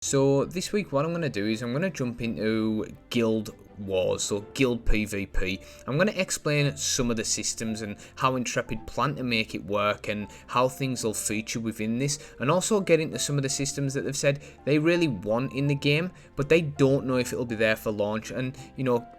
So this week what I'm going to do is I'm going to jump into Guild Wars, so Guild PvP. I'm going to explain some of the systems and how Intrepid plan to make it work and how things will feature within this, and also get into some of the systems that they've said they really want in the game but they don't know if it'll be there for launch, and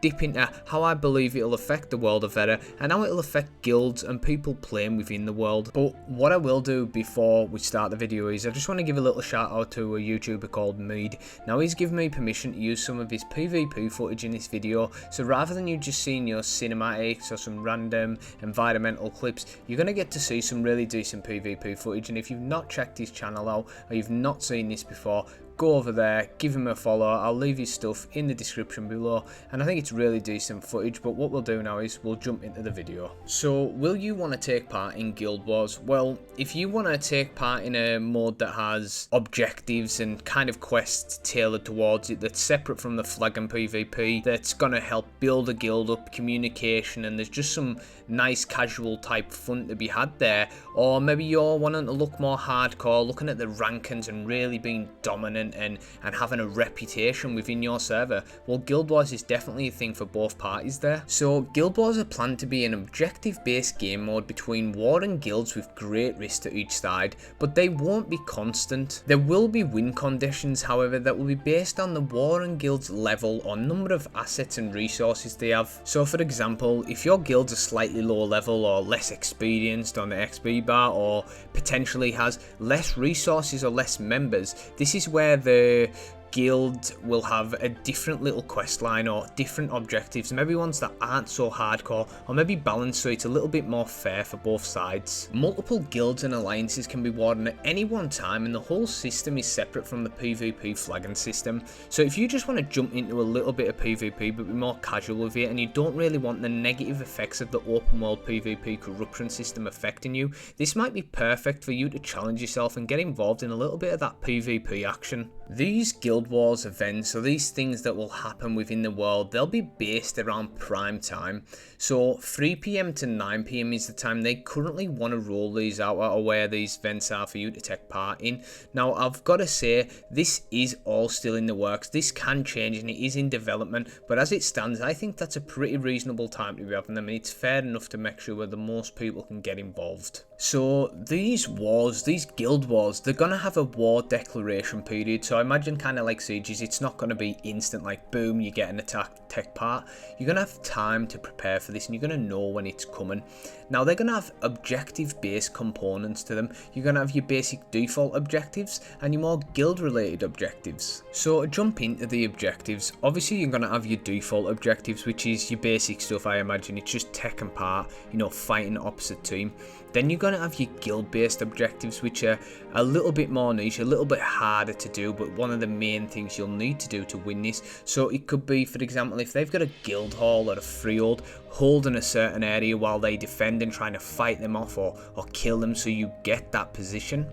dip into how I believe it'll affect the world of Veta and how it'll affect guilds and people playing within the world. But what I will do before we start the video is I just want to give a little shout out to a YouTuber called Meed. Now he's given me permission to use some of his PvP footage in this video, so rather than you just seeing your cinematics or some random environmental clips, you're going to get to see some really decent PvP footage. And if you've not checked his channel out or you've not seen this before, go over there, give him a follow. I'll leave his stuff in the description below, and I think it's really decent footage. But what we'll do now is we'll jump into the video. So will you want to take part in Guild Wars? Well, if you want to take part in a mode that has objectives and kind of quests tailored towards it, that's separate from the flag and PvP, that's going to help build a guild up, communication, and there's just some nice casual type fun to be had there, or maybe you're wanting to look more hardcore, looking at the rankings and really being dominant and having a reputation within your server, well, Guild Wars is definitely a thing for both parties there. So Guild Wars are planned to be an objective based game mode between war and guilds with great risk to each side, but they won't be constant. There will be win conditions, however, that will be based on the war and guilds level or number of assets and resources they have. So for example, if your guild's a slightly lower level or less experienced on the XP bar, or potentially has less resources or less members, this is where the guild will have a different little quest line or different objectives, maybe ones that aren't so hardcore, or maybe balanced so it's a little bit more fair for both sides. Multiple guilds and alliances can be warden at any one time, and the whole system is separate from the PvP flagging system. So if you just want to jump into a little bit of PvP but be more casual with it, and you don't really want the negative effects of the open world PvP corruption system affecting you, this might be perfect for you to challenge yourself and get involved in a little bit of that PvP action. These Guild Wars events, or these things that will happen within the world, they'll be based around prime time. So 3 PM to 9 PM is the time they currently want to roll these out, or where these events are for you to take part in. Now I've got to say, this is all still in the works. This can change and it is in development, but as it stands, I think that's a pretty reasonable time to be having them, and it's fair enough to make sure that the most people can get involved. So these wars, these Guild Wars, they're going to have a war declaration period. So I imagine kind of like Sieges, it's not going to be instant, like boom, you get an attack, take part. You're going to have time to prepare for this, and you're going to know when it's coming. Now they're going to have objective based components to them. You're going to have your basic default objectives and your more guild related objectives. So jump into the objectives. Obviously you're going to have your default objectives, which is your basic stuff. I imagine it's just taking part, fighting the opposite team. Then you're going to have your guild based objectives, which are a little bit more niche, a little bit harder to do, but one of the main things you'll need to do to win this. So it could be, for example, if they've got a guild hall or a freehold, holding a certain area while they defend and trying to fight them off or kill them so you get that position.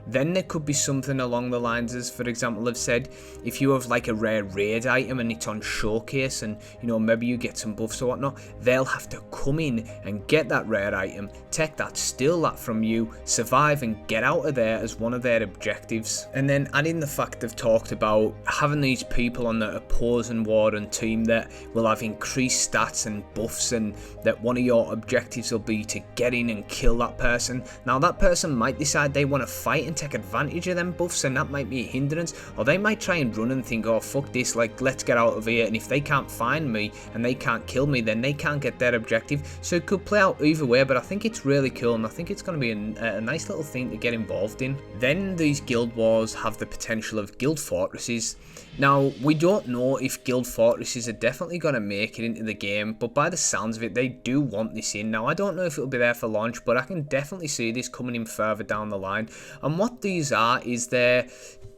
Then there could be something along the lines as, for example, I've said, if you have like a rare raid item and it's on showcase and, maybe you get some buffs or whatnot, they'll have to come in and get that rare item, take that, steal that from you, survive and get out of there as one of their objectives. And then add in the fact they've talked about having these people on the opposing warden team that will have increased stats and buffs, and that one of your objectives will be to get in and kill that person. Now that person might decide they want to fight and take advantage of them buffs, and that might be a hindrance, or they might try and run and think, oh fuck this, like let's get out of here, and if they can't find me and they can't kill me, then they can't get their objective. So it could play out either way, but I think it's really cool, and I think it's going to be a nice little thing to get involved in. Then these Guild Wars have the potential of guild fortresses. Now we don't know if guild fortresses are definitely going to make it into the game, but by the sounds of it they do want this in. Now I don't know if it'll be there for launch, but I can definitely see this coming in further down the line. And what these are is they're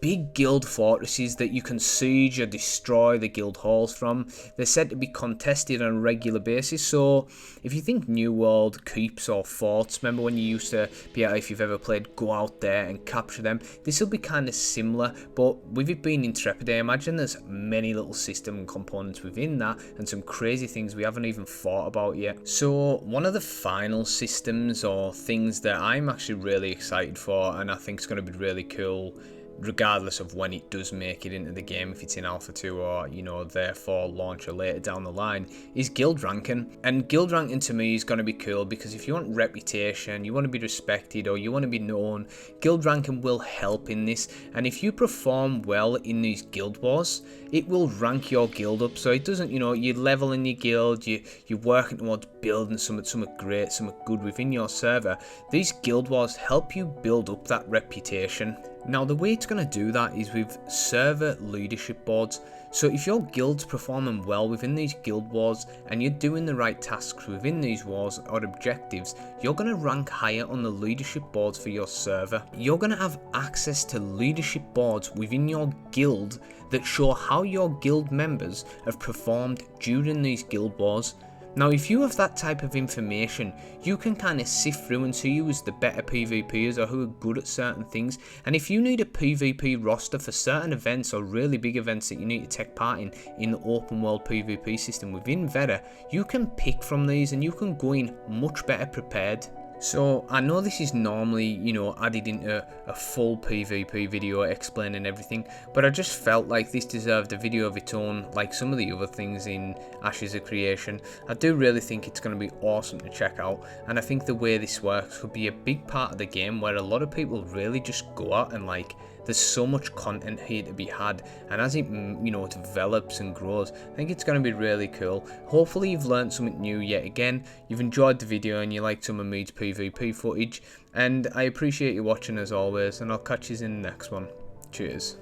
big guild fortresses that you can siege or destroy the guild halls from. They're said to be contested on a regular basis. So if you think New World keeps or forts, remember when you used to be able, if you've ever played, go out there and capture them, this will be kind of similar, but with it being Intrepid, I imagine there's many little system components within that and some crazy things we haven't even thought about yet. So one of the final systems or things that I'm actually really excited for, and I think is going to be really cool, regardless of when it does make it into the game, if it's in Alpha 2 or, you know, therefore launch or later down the line, is guild ranking. And guild ranking to me is going to be cool because if you want reputation, you want to be respected, or you want to be known, guild ranking will help in this. And if you perform well in these guild wars, it will rank your guild up. So it doesn't, you know, you level in your guild, you're working towards building something great, something good within your server. These guild wars help you build up that reputation. Now the way it's going to do that is with server leadership boards. So if your guild's performing well within these guild wars and you're doing the right tasks within these wars or objectives, you're going to rank higher on the leadership boards for your server. You're going to have access to leadership boards within your guild that show how your guild members have performed during these guild wars. Now if you have that type of information, you can kind of sift through and see who is the better PvPers or who are good at certain things. And if you need a PvP roster for certain events or really big events that you need to take part in the open world PvP system within Veta, you can pick from these and you can go in much better prepared. So I know this is normally, you know, added into a full PvP video explaining everything, but I just felt like this deserved a video of its own, like some of the other things in Ashes of Creation. I do really think it's going to be awesome to check out, and I think the way this works could be a big part of the game where a lot of people really just go out and like, there's so much content here to be had, and as it, you know, develops and grows, I think it's going to be really cool. Hopefully you've learned something new yet again, you've enjoyed the video and you liked some of Meed's PvP footage, and I appreciate you watching as always, and I'll catch you in the next one. Cheers.